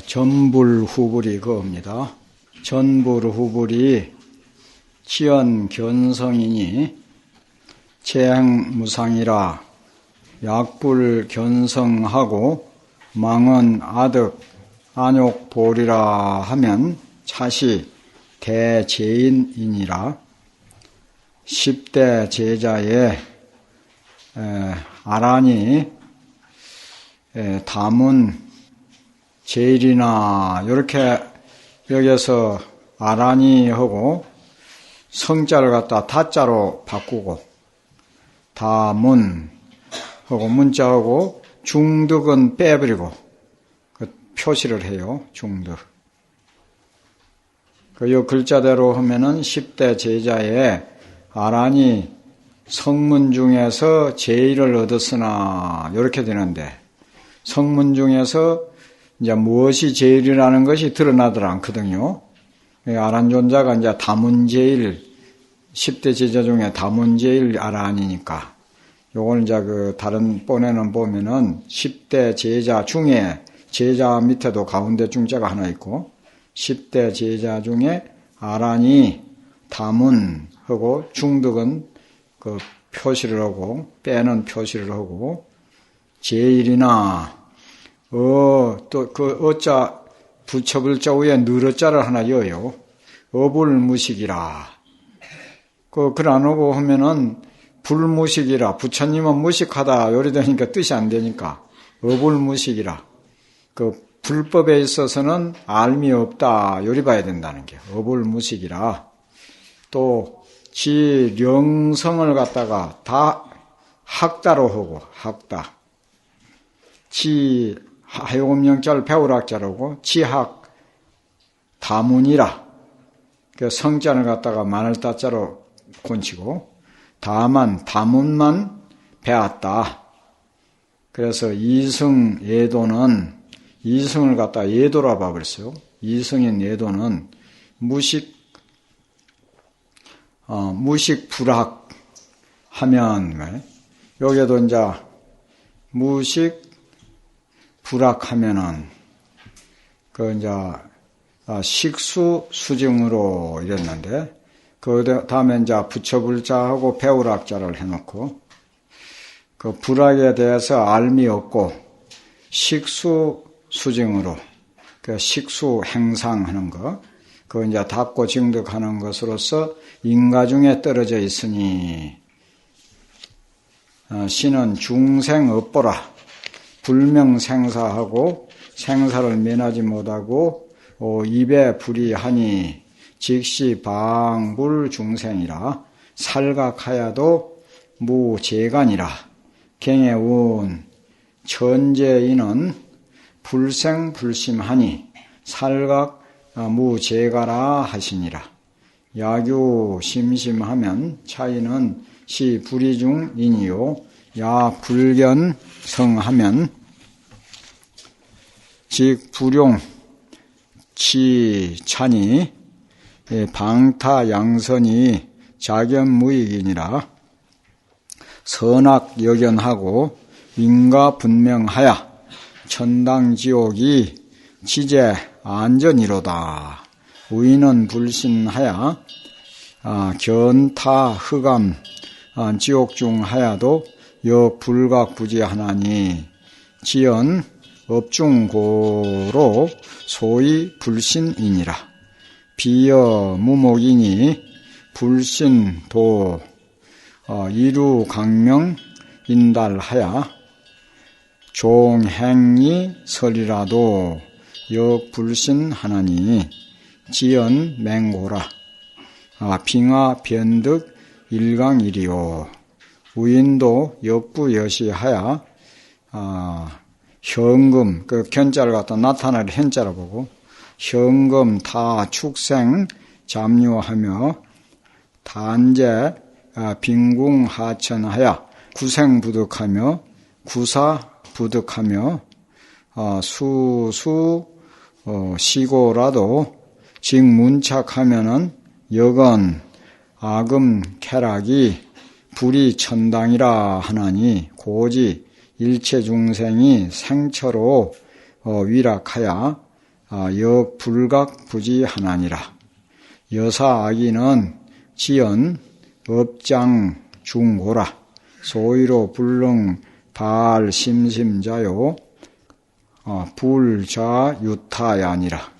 전불후불이 그겁니다. 전불후불이 치연견성이니 체행무상이라 약불견성하고 망언 아득 안욕보리라 하면 차시 대제인이니라. 10대 제자의 아란이 다문 제일이나 이렇게 여기서 아란이 하고 성자를 갖다 다자로 바꾸고 다문 하고 문자하고 중득은 빼버리고 그 표시를 해요. 중득. 그 글자대로 하면은 10대 제자의 아란이 성문 중에서 제일을 얻었으나 이렇게 되는데 성문 중에서 이제 무엇이 제일이라는 것이 드러나들 않거든요. 아란존자가 이제 다문제일 10대 제자 중에 다문제일 아란이니까 요걸 이제 그 다른 본에는 보면은 10대 제자 중에 제자 밑에도 가운데 중자가 하나 있고 10대 제자 중에 아란이 다문하고 중득은 그 표시를 하고 빼는 표시를 하고 제일이나 또 그 어자 부처불자 위에 느어자를 하나 여요. 어불무식이라. 그안 오고 하면은 불무식이라. 부처님은 무식하다. 요리 되니까 뜻이 안 되니까 어불무식이라. 그 불법에 있어서는 알미 없다. 요리 봐야 된다는 게 어불무식이라. 또 지령성을 갖다가 다 학다로 하고 학다. 지 하요금영자를 배우락자라고 지학 다문이라. 그 성자를 갖다가 마늘따자로 곤치고 다만 다문만 배웠다. 그래서 이승 예도는 이승을 갖다가 예도라 봐버렸어요. 이승인 예도는 무식 불학 하면 여기에도 이제 무식 불학하면은 그 이제 식수 수증으로 이랬는데 그 다음에 이제 부처불자하고 배우락자를 해놓고 그 불학에 대해서 알미 없고 식수 수증으로 그 식수 행상하는 거 그 이제 닦고 증득하는 것으로서 인가 중에 떨어져 있으니 신은 중생 업보라. 불명생사하고 생사를 면하지 못하고 입에 불이하니 즉시 방불중생이라. 살각하여도 무재간이라. 경애운 천재인은 불생불심하니 살각 무재가라 하시니라. 야규 심심하면 차이는 시 불이중이니요. 야 불견성하면 즉 불용 치찬이 방타양선이 작연무익이니라. 선악여견하고 인가 분명하야 천당지옥이 지제 안전이로다. 우인은 불신하야 견타 흑암 지옥중 하야도 역불각부지하나니 지연 업중고로 소위 불신이니라. 비여 무목이니 불신도 이루강명 인달하야 종행이 설이라도 역불신하나니 지연 맹고라. 빙하 변득 일강일이요. 우인도 역부여시하야 현금 그 견자를 갖다 나타날 현자라 보고 현금 다 축생 잠유하며 단제 빈궁하천하야 구생부득하며 구사부득하며 수수 시고라도 즉 문착하면은 여건 악음 쾌락이 불이 천당이라 하나니 고지 일체 중생이 생처로 위락하야 역불각부지하나니라. 여사 아기는 지연 업장 중고라. 소위로 불능 발심심자요 불자유타야니라.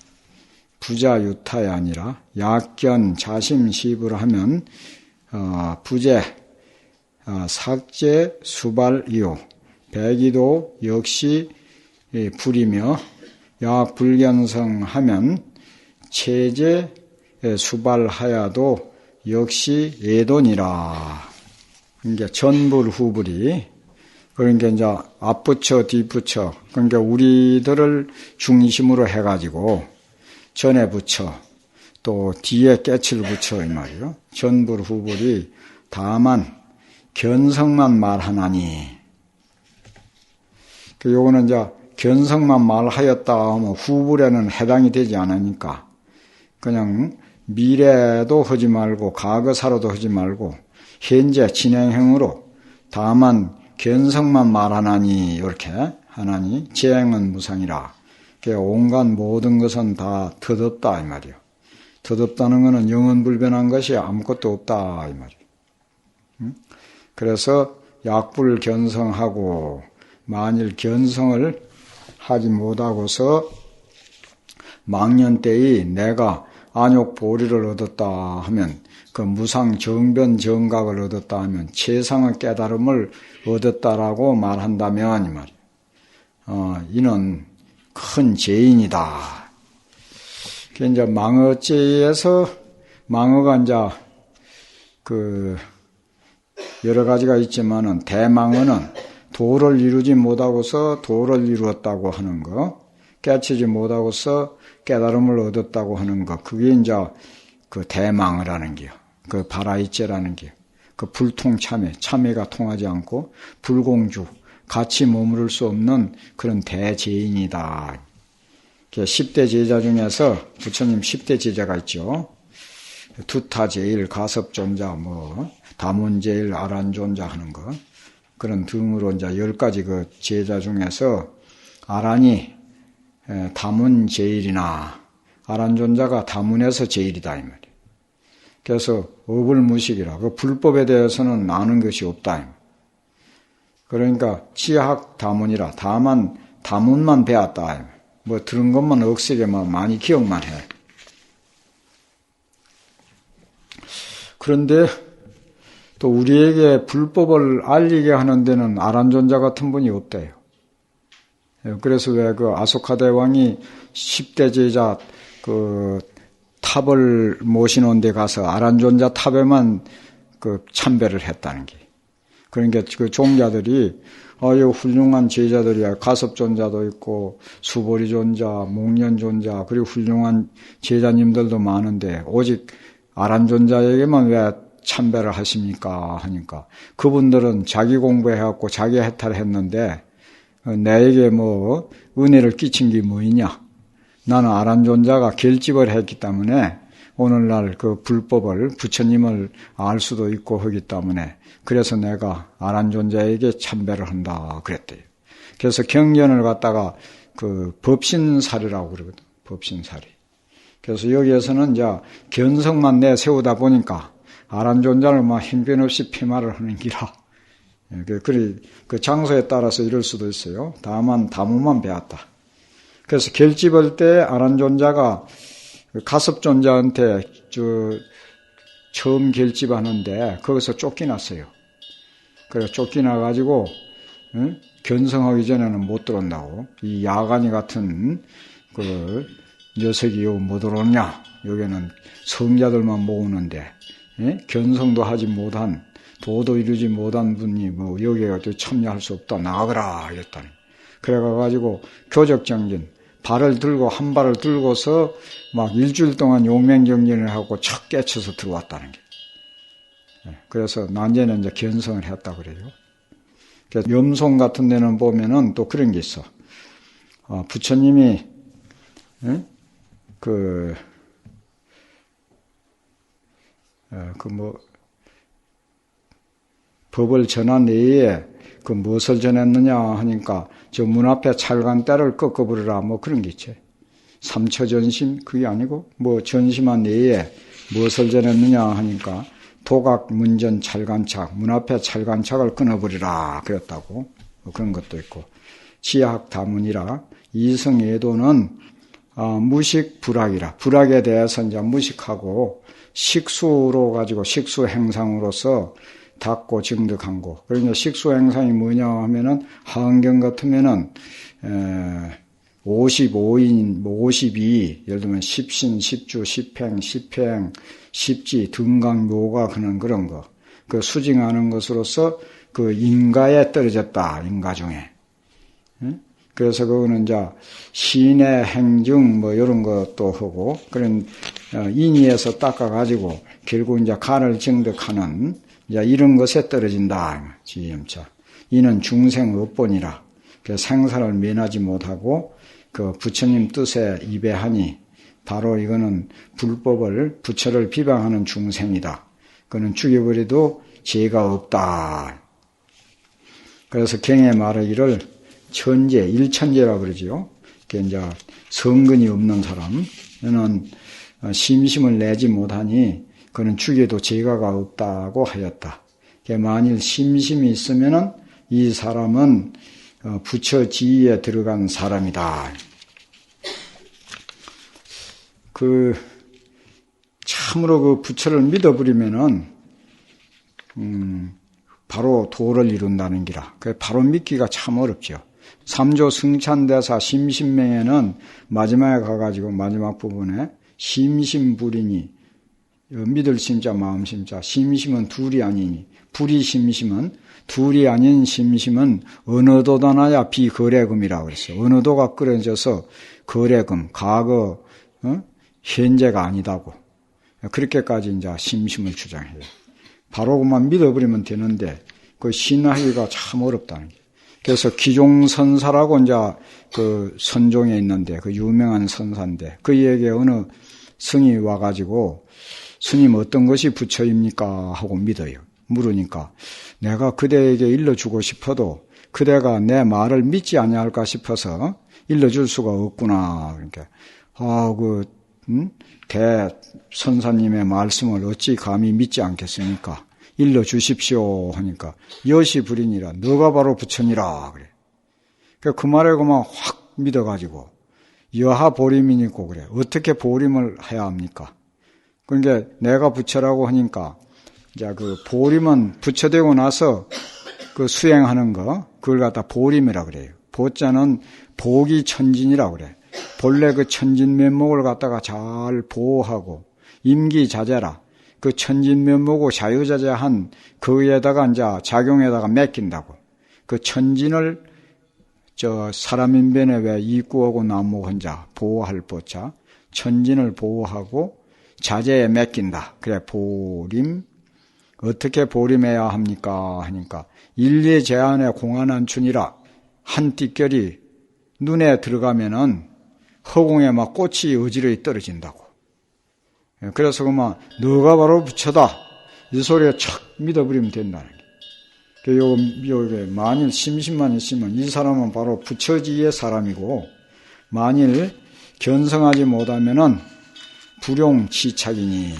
부자유타야니라. 약견 자심시불 하면 부재 삭제 수발이요. 백이도 역시 불이며 약불견성 하면 체제 수발하야도 역시 예돈이라. 그러니까 전불후불이 그러니까 이제 앞부처 뒤부처 그러니까 우리들을 중심으로 해가지고 전에 부처 또 뒤에 깨칠 부처 이 말이요. 전불후불이 다만 견성만 말하나니. 요거는 이제 견성만 말하였다 하면 후불에는 해당이 되지 않으니까 그냥 미래도 하지 말고 과거사로도 하지 말고 현재 진행형으로 다만 견성만 말하나니 이렇게 하나니 재행은 무상이라. 온갖 모든 것은 다 덧없다 이 말이요. 덧없다는 것은 영원불변한 것이 아무것도 없다 이 말이요. 그래서 약불 견성하고 만일 견성을 하지 못하고서 망년 때에 내가 안욕보리를 얻었다 하면 그 무상 정변 정각을 얻었다 하면 최상의 깨달음을 얻었다라고 말한다면 이 말이에요. 이는 큰 죄인이다. 이제 망어죄에서 망어가 이제 여러 가지가 있지만은 대망어는 도를 이루지 못하고서 도를 이루었다고 하는 거, 깨치지 못하고서 깨달음을 얻었다고 하는 거, 그게 이제 그 대망어라는 게요. 그 바라이죄라는 게, 그 불통참회, 참회가 통하지 않고 불공주, 같이 머무를 수 없는 그런 대죄인이다. 10대 제자 중에서 부처님 10대 제자가 있죠. 두타제일, 가섭존자, 다문제일, 아란존자 하는 거. 그런 등으로 이제 10가지 그 제자 중에서 아란이 다문제일이나 아란존자가 다문에서 제일이다 이 말이에요. 그래서 업을무식이라. 그 불법에 대해서는 아는 것이 없다. 그러니까 지학 다문이라. 다만 다문만 배웠다. 들은 것만 억세게 많이 기억만 해. 그런데 또 우리에게 불법을 알리게 하는 데는 아란존자 같은 분이 없대요. 그래서 왜 그 아소카대왕이 10대 제자 탑을 모시는 데 가서 아란존자 탑에만 참배를 했다는 게. 그러니까 그 종자들이 훌륭한 제자들이야. 가섭존자도 있고 수보리존자, 목련존자 그리고 훌륭한 제자님들도 많은데 오직 아란존자에게만 왜 참배를 하십니까? 하니까 그분들은 자기 공부해갖고 자기 해탈했는데 내에게 은혜를 끼친 게 뭐이냐? 나는 아란존자가 결집을 했기 때문에 오늘날 그 불법을 부처님을 알 수도 있고 하기 때문에 그래서 내가 아란존자에게 참배를 한다 그랬대요. 그래서 경전을 갖다가 그 법신사리라고 그러거든. 법신사리. 그래서 여기에서는 이제 견성만 내세우다 보니까 아란존자를 형편없이 폐마를 하는 기라. 그 장소에 따라서 이럴 수도 있어요. 다만 다문만 배웠다. 그래서 결집할 때 아란존자가 가섭존자한테 처음 결집하는데 거기서 쫓겨났어요. 그래서 쫓겨나가지고 견성하기 전에는 못 들어온다고. 이 야간이 같은 그 녀석이 여기 못 들어오냐? 여기는 성자들만 모으는데 견성도 하지 못한 도도 이루지 못한 분이 여기에 참여할 수 없다. 나가거라 이랬다니. 그래가지고 교적정진 발을 들고 한 발을 들고서 일주일 동안 용맹정진을 하고 척 깨쳐서 들어왔다는 게. 그래서 난제는 이제 견성을 했다 그래요. 그래서 염송 같은 데는 보면은 또 그런 게 있어. 부처님이 법을 전한 내에 무엇을 전했느냐 하니까 저 문 앞에 찰간대를 꺾어버리라 그런 게 있지. 삼처전심 그게 아니고 뭐 전심한 내에 무엇을 전했느냐 하니까 도각 문전 찰간착 문 앞에 찰간착을 끊어버리라 그랬다고 그런 것도 있고 지학 다문이라 이승예도는 무식 불학이라 불학에 대해서 이제 무식하고 식수로 가지고 식수 행상으로서 닦고 증득한 거. 그러니까 식수 행상이 뭐냐 하면은 하은경 같으면은 55인, 52, 예를 들면 십신, 십주, 십행, 십행, 십지, 등강, 묘가 하는 그런 거. 그 수징하는 것으로서 그 인가에 떨어졌다, 인가 중에. 그래서 그거는 이제 신의 행증 뭐 이런 것도 하고 그런 인의에서 닦아가지고 결국 이제 간을 증득하는 이제 이런 것에 떨어진다. 지임자. 이는 중생 업본이라. 생사를 면하지 못하고 그 부처님 뜻에 입에하니 바로 이거는 불법을 부처를 비방하는 중생이다. 그는 죽여버려도 죄가 없다. 그래서 경에 말하기를 천재, 일천재라 그러지요. 이제 성근이 없는 사람은 심심을 내지 못하니 그는 죽여도 죄가가 없다고 하였다. 만일 심심이 있으면은 이 사람은 부처 지위에 들어간 사람이다. 참으로 그 부처를 믿어버리면은 바로 도를 이룬다는 기라. 바로 믿기가 참 어렵죠. 삼조 승찬대사 심심명에는 마지막에 가가지고 마지막 부분에 심심불이니 믿을 심자 마음 심자 심심은 둘이 아니니 불이 심심은 둘이 아닌 심심은 어느 도다 나야 비거래금이라고 그랬어요. 어느 도가 끊어져서 거래금 과거 현재가 아니다고 그렇게까지 이제 심심을 주장해요. 바로 그만 믿어버리면 되는데 그 신하기가 참 어렵다는 게. 그래서 기종선사라고 이제 그 선종에 있는데 그 유명한 선사인데 그에게 어느 승이 와가지고 스님 어떤 것이 부처입니까? 하고 믿어요. 물으니까 내가 그대에게 일러주고 싶어도 그대가 내 말을 믿지 아니할까 싶어서 일러줄 수가 없구나. 그러니까 대선사님의 말씀을 어찌 감히 믿지 않겠습니까? 일러주십시오 하니까 여시불이니라 너가 바로 부처니라 그래. 그 말에 그만 확 믿어가지고 여하 보림이니까 그래. 어떻게 보림을 해야 합니까? 그러니까 내가 부처라고 하니까 이제 그 보림은 부처되고 나서 그 수행하는 거 그걸 갖다 보림이라 그래요. 보자는 보기 천진이라 그래. 본래 그 천진 면목을 갖다가 잘 보호하고 임기자재라. 그 천진 면목을 자유자재한 그에다가 이제 작용에다가 맡긴다고. 그 천진을 사람인변에 왜 이구하고 나무 혼자 보호할 보자 천진을 보호하고 자재에 맡긴다. 그래 보림. 어떻게 보림해야 합니까? 하니까 인리 제한의 공안한춘이라 한 띠결이 눈에 들어가면은 허공에 막 꽃이 어지러이 떨어진다고. 그래서 그만 너가 바로 부처다. 이 소리에 착 믿어버리면 된다는 게. 요게 만일 심심만 있으면 이 사람은 바로 부처지의 사람이고 만일 견성하지 못하면은 불용치착이니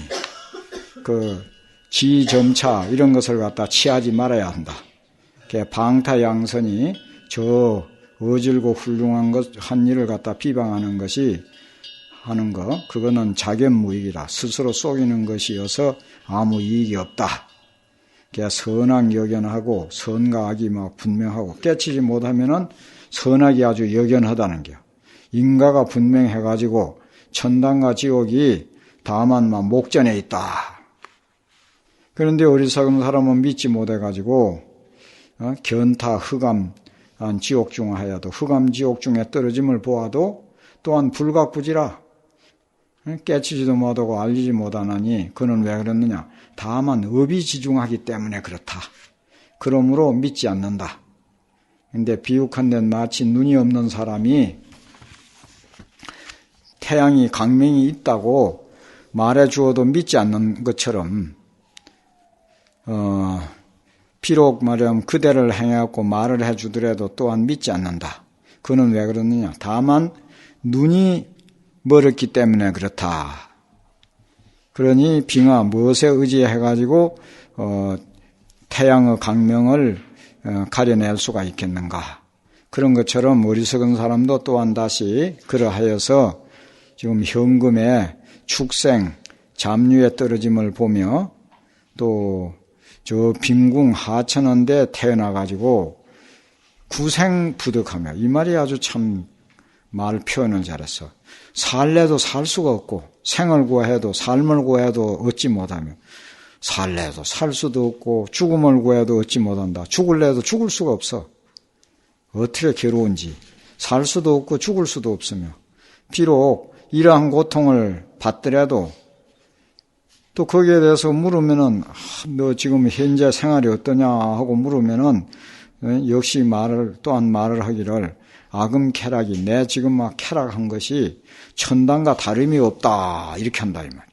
그 지점차 이런 것을 갖다 취하지 말아야 한다. 방타양선이 저 어질고 훌륭한 한 일을 갖다 비방하는 것이 하는 거 그거는 자견무익이라 스스로 속이는 것이어서 아무 이익이 없다. 선악 여견하고 선과 악이 막 분명하고 깨치지 못하면은 선악이 아주 여견하다는 게 인가가 분명해가지고 천당과 지옥이 다만 막 목전에 있다. 그런데 어리석은 사람은 믿지 못해가지고 견타 흑암 지옥 중 하여도 흑암 지옥 중에 떨어짐을 보아도 또한 불각부지라 깨치지도 못하고 알리지 못하나니 그는 왜 그랬느냐 다만 업이 지중하기 때문에 그렇다. 그러므로 믿지 않는다. 근데 비육한 데는 마치 눈이 없는 사람이 태양이 강명이 있다고 말해 주어도 믿지 않는 것처럼 비록 말하면 그대를 행해갖고 말을 해주더라도 또한 믿지 않는다. 그는 왜 그러느냐 다만 눈이 멀었기 때문에 그렇다. 그러니 빙하 무엇에 의지해가지고 태양의 강명을 가려낼 수가 있겠는가. 그런 것처럼 어리석은 사람도 또한 다시 그러하여서 지금 현금의 축생, 잡류에 떨어짐을 보며 또 저 빈궁 하천원대 태어나가지고 구생부득하며, 이 말이 아주 참 말 표현을 잘했어. 살래도 살 수가 없고 생을 구해도 삶을 구해도 얻지 못하며, 살래도 살 수도 없고 죽음을 구해도 얻지 못한다. 죽을래도 죽을 수가 없어. 어떻게 괴로운지. 살 수도 없고 죽을 수도 없으며, 비록 이러한 고통을 받더라도 또 거기에 대해서 물으면은 너 지금 현재 생활이 어떠냐 하고 물으면은 역시 또한 말을 하기를 아금 쾌락이 내 지금 막 쾌락한 것이 천당과 다름이 없다 이렇게 한다 이 말.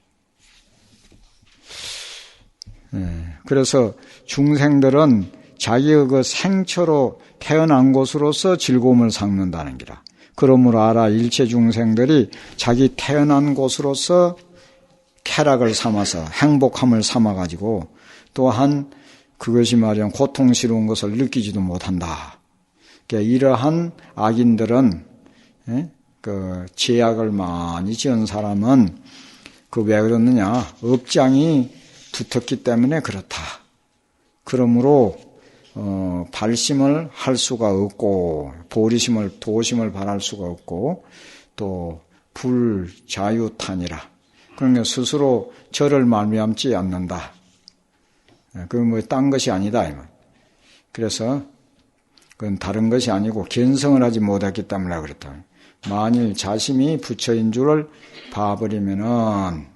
그래서 중생들은 자기의 그 생처로 태어난 곳으로서 즐거움을 삼는다는 기라. 그러므로 알아 일체 중생들이 자기 태어난 곳으로서 쾌락을 삼아서 행복함을 삼아가지고 또한 그것이 말이야 고통스러운 것을 느끼지도 못한다. 그러니까 이러한 악인들은 그 죄악을 많이 지은 사람은 그 왜 그러느냐, 업장이 붙었기 때문에 그렇다. 그러므로 발심을 할 수가 없고 도심을 바랄 수가 없고 또 불자유탄이라. 그러니까 스스로 저를 말미암지 않는다. 그건 뭐 딴 것이 아니다. 그래서 그건 다른 것이 아니고 견성을 하지 못했기 때문에 그렇다. 만일 자심이 부처인 줄을 봐버리면은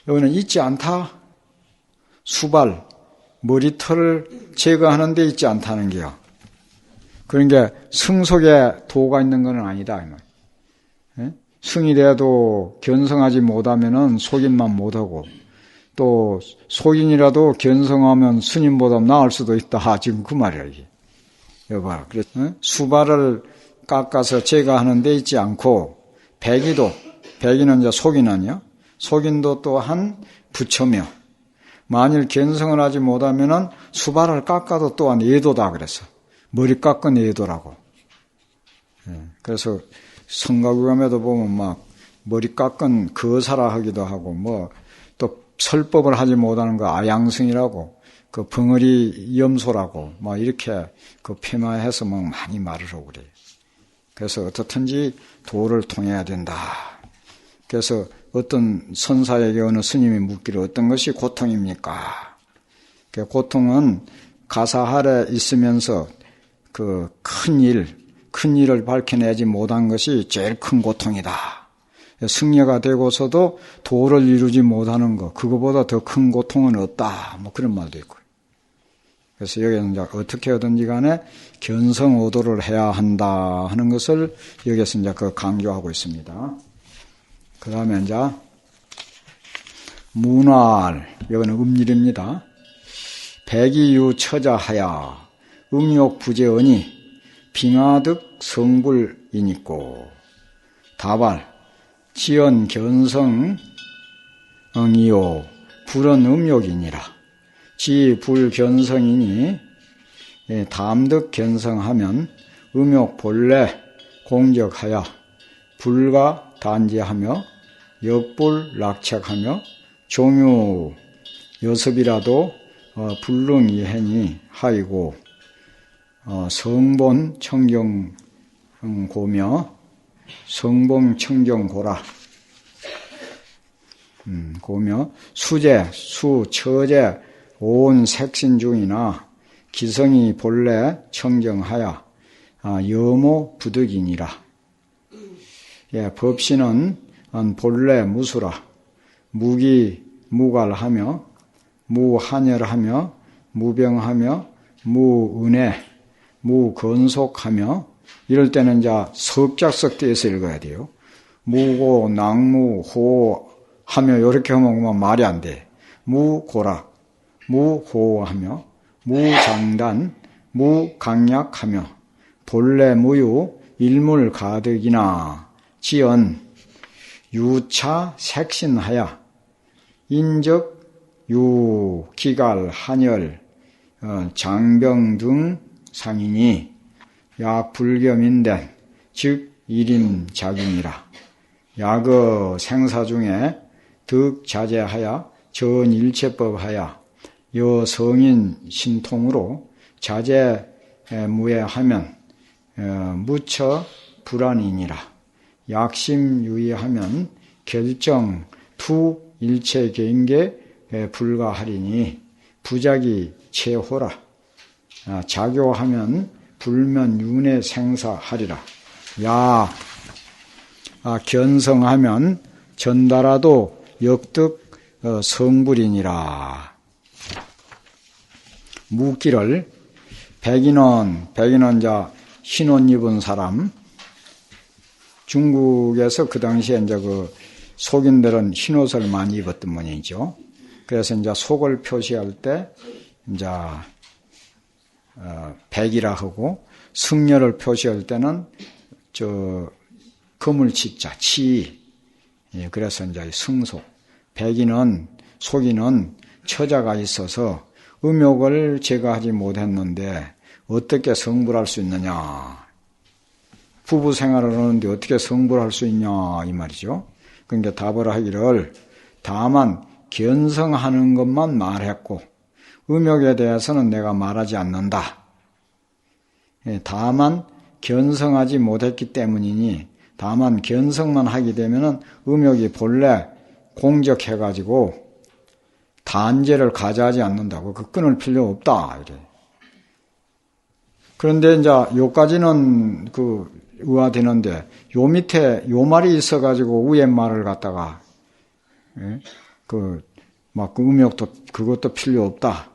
여기는 있지 않다. 수발, 머리털을 제거하는 데 있지 않다는 게요. 그러니까 승 속에 도가 있는 건 아니다. 승이 돼도 견성하지 못하면은 속인만 못하고 또 속인이라도 견성하면 스님보다 나을 수도 있다. 지금 그 말이야 이게. 여봐, 그래 수발을 깎아서 제거하는 데 있지 않고 백이는 이제 속인 아니야? 속인도 또한 부처며 만일 견성을 하지 못하면은 수발을 깎아도 또한 예도다 그랬어. 머리 깎은 예도라고. 그래서 성가구감에도 보면 막 머리 깎은 거사라 하기도 하고 뭐 또 설법을 하지 못하는 거 아양승이라고 그 벙어리 염소라고 막 이렇게 그 폄하해서 막 많이 말을 하고 그래요. 그래서 어떻든지 도를 통해야 된다. 그래서 어떤 선사에게 어느 스님이 묻기를 어떤 것이 고통입니까? 그 고통은 가사 아래 있으면서 그 큰 일을 밝혀내지 못한 것이 제일 큰 고통이다. 승려가 되고서도 도를 이루지 못하는 것, 그거보다 더 큰 고통은 없다. 뭐 그런 말도 있고요. 그래서 여기는 이제 어떻게 하든지 간에 견성오도를 해야 한다 하는 것을 여기서 이제 그 강조하고 있습니다. 그 다음에 이제 문활, 여기는 음일입니다. 백이유 처자하야 음욕부재언이 빙하득 성불이니고 다발 지연 견성이요 불은 음욕이니라. 지 불견성이니 담득 견성하면 음욕 본래 공적하여 불가 단지하며 역불 낙책하며 종유 여섭이라도 불능이해니 하이고 성본 청정고며 성봉 청정고라. 고며 수제, 처제, 온 색신 중이나 기성이 본래 청정하여 여모 부득이니라. 예, 법신은 본래 무수라. 무갈하며 무한열하며 무병하며 무은혜 무건속하며 이럴 때는 이제 석작석대에서 읽어야 돼요. 무고 낭무 호 하며 이렇게 하면 말이 안 돼. 무고락 무호하며 무장단 무강약하며 본래 무유 일물 가득이나 지연 유차 색신하야 인적 유 기갈 한열 장병 등 상인이 약불겸인된 즉 일임작용이라. 약의 생사 중에 득자제하야 전일체법하야 여성인 신통으로 자제무해하면 무처 불안이니라. 약심유의하면 결정 투 일체개인계 불가하리니 부작이 체호라. 작용하면 불면 윤회 생사하리라. 약 견성하면 전달하도 역득 성불이니라. 묻기를 백인원 자 흰옷 입은 사람, 중국에서 그 당시에 이제 그 속인들은 흰옷을 많이 입었던 모양이죠. 그래서 이제 속을 표시할 때 이제 백이라 하고 승려를 표시할 때는 저 거물치자 치. 예, 그래서 이제 승속. 백인은 속인은 처자가 있어서 음욕을 제거하지 못했는데 어떻게 성불할 수 있느냐. 부부 생활을 하는데 어떻게 성불할 수 있냐 이 말이죠. 그러니까 답을 하기를 다만 견성하는 것만 말했고 음욕에 대해서는 내가 말하지 않는다. 다만 견성하지 못했기 때문이니 다만 견성만 하게 되면은 음욕이 본래 공적해가지고 단죄를 가져하지 않는다고. 그 끊을 필요 없다. 이래. 그런데 이제 요까지는 그 의아되는데 요 밑에 요 말이 있어가지고 위에 말을 갖다가 그 음욕도 그것도 필요 없다.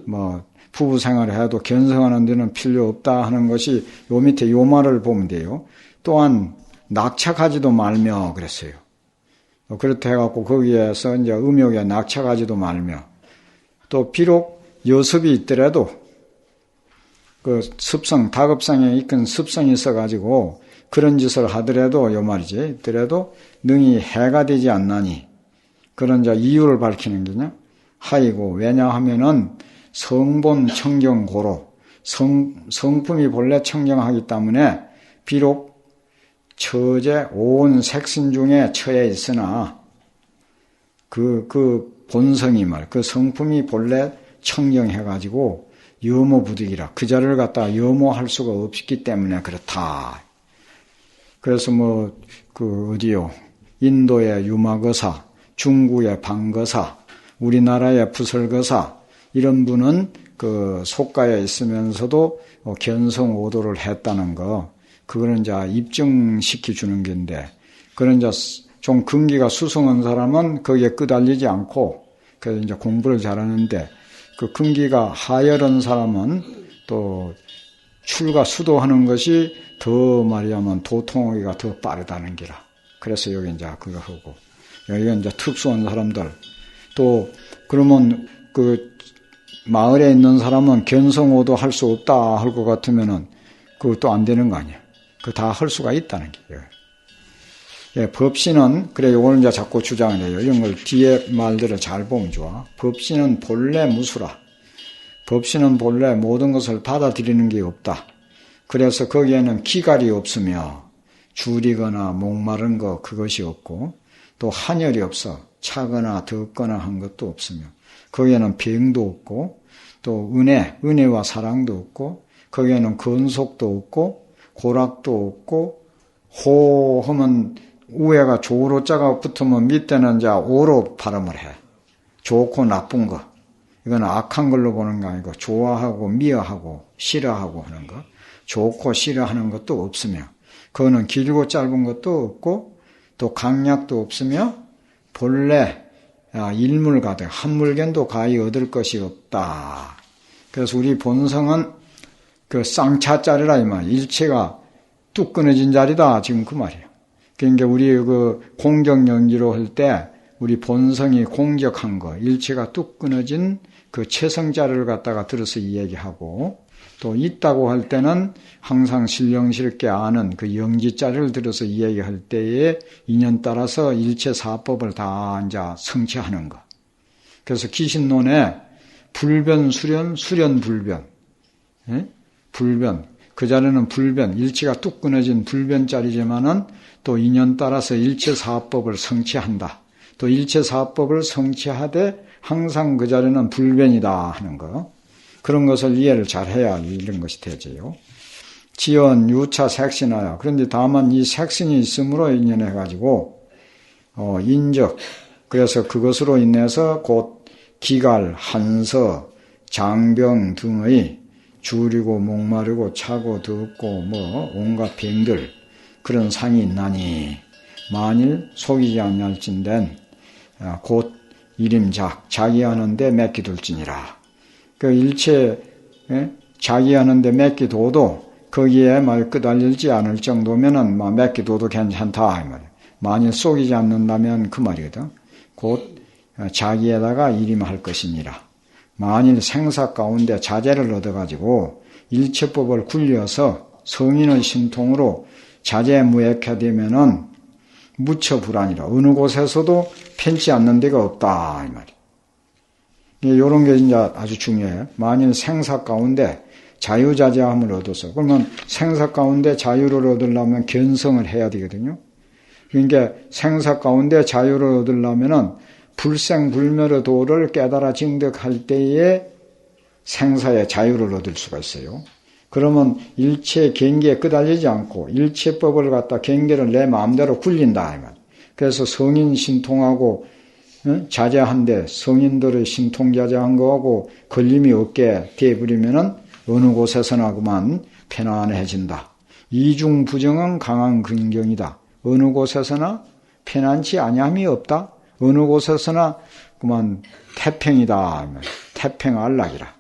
뭐 부부 생활을 해도 견성하는 데는 필요 없다 하는 것이 요 밑에 요 말을 보면 돼요. 또한 낙착하지도 말며 그랬어요. 그렇다 해갖고 거기에서 이제 음욕에 낙착하지도 말며 또 비록 여습이 있더라도 그 습성, 다급성에 이끈 습성이 있어가지고 그런 짓을 하더라도 요 말이지. 있더라도 능히 해가 되지 않나니 그런 이제 이유를 밝히는 게냐. 하이고 왜냐하면은 성본 청경고로 성품이 본래 청경하기 때문에 비록 처제 온 색신 중에 처해 있으나 그 본성이 그 성품이 본래 청경해가지고 염호부득이라 그 자를 갖다가 염호할 수가 없기 때문에 그렇다. 그래서 어디요? 인도의 유마거사, 중국의 방거사, 우리나라의 부설거사 이런 분은 그 속가에 있으면서도 견성오도를 했다는 거. 그거는 이제 입증시켜 주는 건데, 그런 이제 좀 근기가 수승한 사람은 거기에 끄달리지 않고, 그래서 이제 공부를 잘하는데, 그 근기가 하열한 사람은 또 출가 수도하는 것이 더 말하면 도통하기가 더 빠르다는 기라. 그래서 여기 이제 그거 하고, 여기가 이제 특수한 사람들, 또, 그러면 그 마을에 있는 사람은 견성오도 할 수 없다 할 것 같으면은 그것도 안 되는 거 아니야. 그 다 할 수가 있다는 게요. 예, 법신은 그래 요걸 이제 자꾸 주장을 해요. 이런 걸 뒤에 말들을 잘 보면 좋아. 법신은 본래 무수라. 법신은 본래 모든 것을 받아들이는 게 없다. 그래서 거기에는 기갈이 없으며 줄이거나 목마른 거 그것이 없고 또 한열이 없어. 차거나 덥거나 한 것도 없으며 거기에는 병도 없고 또 은혜와 사랑도 없고 거기에는 건속도 없고 고락도 없고 호 하면 우에가 조로자가 붙으면 밑에는 이제 오로 발음을 해. 좋고 나쁜 거. 이건 악한 걸로 보는 거 아니고 좋아하고 미워하고 싫어하고 하는 거. 좋고 싫어하는 것도 없으며 그거는 길고 짧은 것도 없고 또 강약도 없으며 본래 일물 가득 한 물견도 가히 얻을 것이 없다. 그래서 우리 본성은 그 쌍차짜리라 이 말. 일체가 뚝 끊어진 자리다. 지금 그 말이에요. 그러니까 우리 그 공적연기로 할 때 우리 본성이 공적한 거, 일체가 뚝 끊어진 그 체성자를 갖다가 들어서 이야기하고 또 있다고 할 때는 항상 신령스럽게 아는 그 영지자리를 들어서 이야기할 때에 인연 따라서 일체 사법을 다 이제 성취하는 것. 그래서 기신론에 불변, 수련, 수련, 불변. 예? 불변. 그 자리는 불변, 일체가 뚝 끊어진 불변자리지만은 또 인연 따라서 일체 사법을 성취한다. 또 일체 사법을 성취하되 항상 그 자리는 불변이다 하는 거. 그런 것을 이해를 잘 해야 이런 것이 되지요. 지연, 유차, 색신하여. 그런데 다만 이 색신이 있음으로 인연해가지고, 인적. 그래서 그것으로 인해서 곧 기갈, 한서, 장병 등의 줄이고 목마르고 차고 덥고 온갖 병들 그런 상이 있나니 만일 속이지 않을진된 곧 일임작 자기하는데 맡기둘지니라. 그 일체 자기하는데 맡기둬도 거기에 말 끄달리지 않을 정도면은 맡기둬도 괜찮다 이 말이야. 만일 속이지 않는다면 그 말이거든. 곧 자기에다가 일임할 것이니라. 만일 생사 가운데 자제를 얻어가지고 일체법을 굴려서 성인의 신통으로 자제무액해 되면은 무처 불안이라. 어느 곳에서도 편치 않는 데가 없다 이 말이야. 이런 게 이제 아주 중요해요. 만일 생사 가운데 자유자재함을 얻어서 그러면 생사 가운데 자유를 얻으려면 견성을 해야 되거든요. 그러니까 생사 가운데 자유를 얻으려면은 불생불멸의 도를 깨달아 징득할 때에 생사의 자유를 얻을 수가 있어요. 그러면 일체 경계에 끄달리지 않고 일체법을 갖다 경계를 내 마음대로 굴린다. 그래서 성인 신통하고 자제한데 성인들의 신통 자제한 거하고 걸림이 없게 되어버리면은 어느 곳에서나 그만 편안해진다. 이중부정은 강한 근경이다. 어느 곳에서나 편안치 아니함이 없다. 어느 곳에서나 그만 태평이다. 태평안락이라.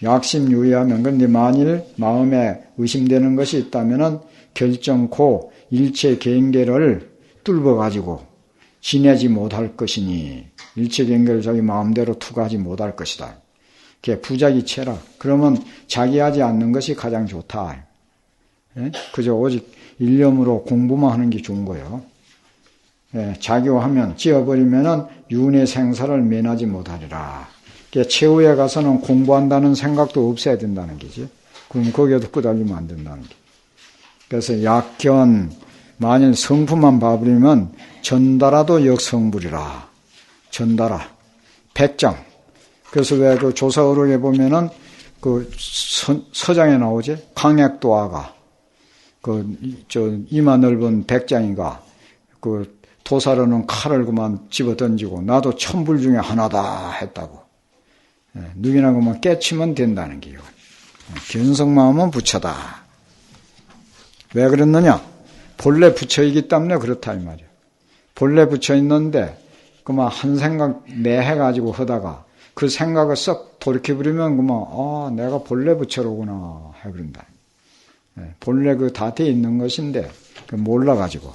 약심유의하면 근데 만일 마음에 의심되는 것이 있다면은 결정코 일체 경계를 뚫어가지고 지내지 못할 것이니 일체 경계를 자기 마음대로 투과하지 못할 것이다. 그게 부자기체라. 그러면 자기 하지 않는 것이 가장 좋다. 예? 그저 오직 일념으로 공부만 하는 게 좋은 거예요. 예, 자기화하면 찌어버리면은 윤회 생사를 면하지 못하리라. 최후에 가서는 공부한다는 생각도 없애야 된다는 거지. 그럼 거기에도 끄달리면 안 된다는 게. 그래서 약견 만일 성품만 봐버리면 전달아도 역성불이라. 전달아 백장. 그래서 왜 그 조사어록에 보면은 그 서장에 나오지 강액도화가 이마 넓은 백장이가 도사로는 칼을 그만 집어 던지고 나도 천불 중에 하나다 했다고. 누구나 그만 깨치면 된다는 게요. 견성마음은 부처다. 왜 그랬느냐? 본래 부처이기 때문에 그렇다 이 말이야. 본래 부처 있는데 그만 한 생각 내해가지고 하다가 그 생각을 썩 돌이켜버리면 그만 내가 본래 부처로구나 해버린다. 본래 그 다태에 있는 것인데 몰라가지고